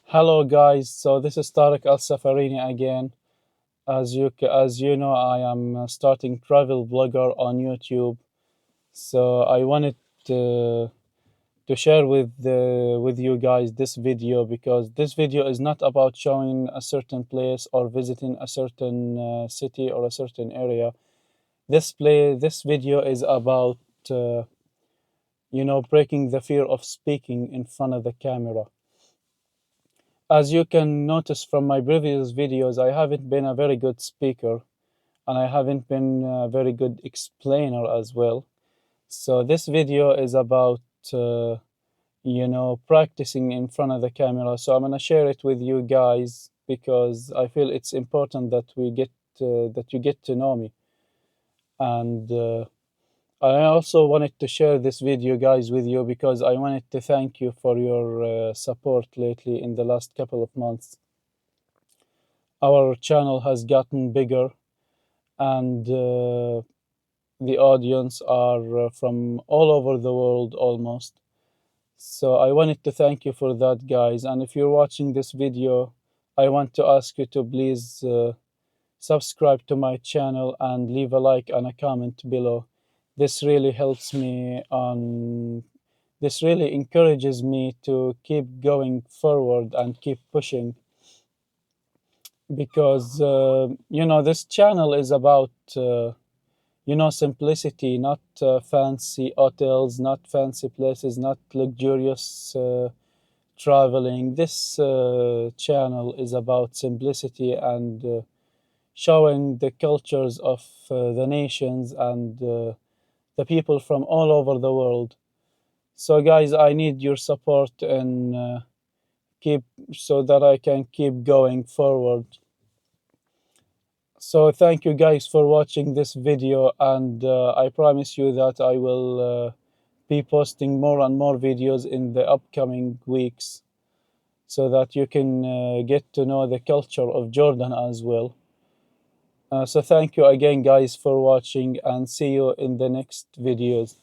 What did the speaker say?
Hello guys, so this is Tariq Al Safarini again. As you know, I am starting travel blogger on YouTube. So I wanted to, to share with you guys this video because this video is not about showing a certain place or visiting a certain city or a certain area. This video is about uh, breaking the fear of speaking in front of the camera. As you can notice from my previous videos, I haven't been a very good speaker and I haven't been a very good explainer as well. So this video is about, practicing in front of the camera. So I'm going to share it with you guys because I feel it's important that that you get to know me. And I also wanted to share this video, guys, with you because I wanted to thank you for your support lately in the last couple of months. Our channel has gotten bigger and the audience are from all over the world almost. So I wanted to thank you for that, guys. And if you're watching this video, I want to ask you to please subscribe to my channel and leave a like and a comment below. This really helps me on this really encourages me to keep going forward and keep pushing because this channel is about simplicity, not fancy hotels, not fancy places, not luxurious traveling. This channel is about simplicity and showing the cultures of the nations and the people from all over the world. So, guys, I need your support and keep so that I can keep going forward. So thank you guys for watching this video, and I promise you that I will be posting more and more videos in the upcoming weeks so that you can get to know the culture of Jordan as well. So thank you again guys for watching and see you in the next videos.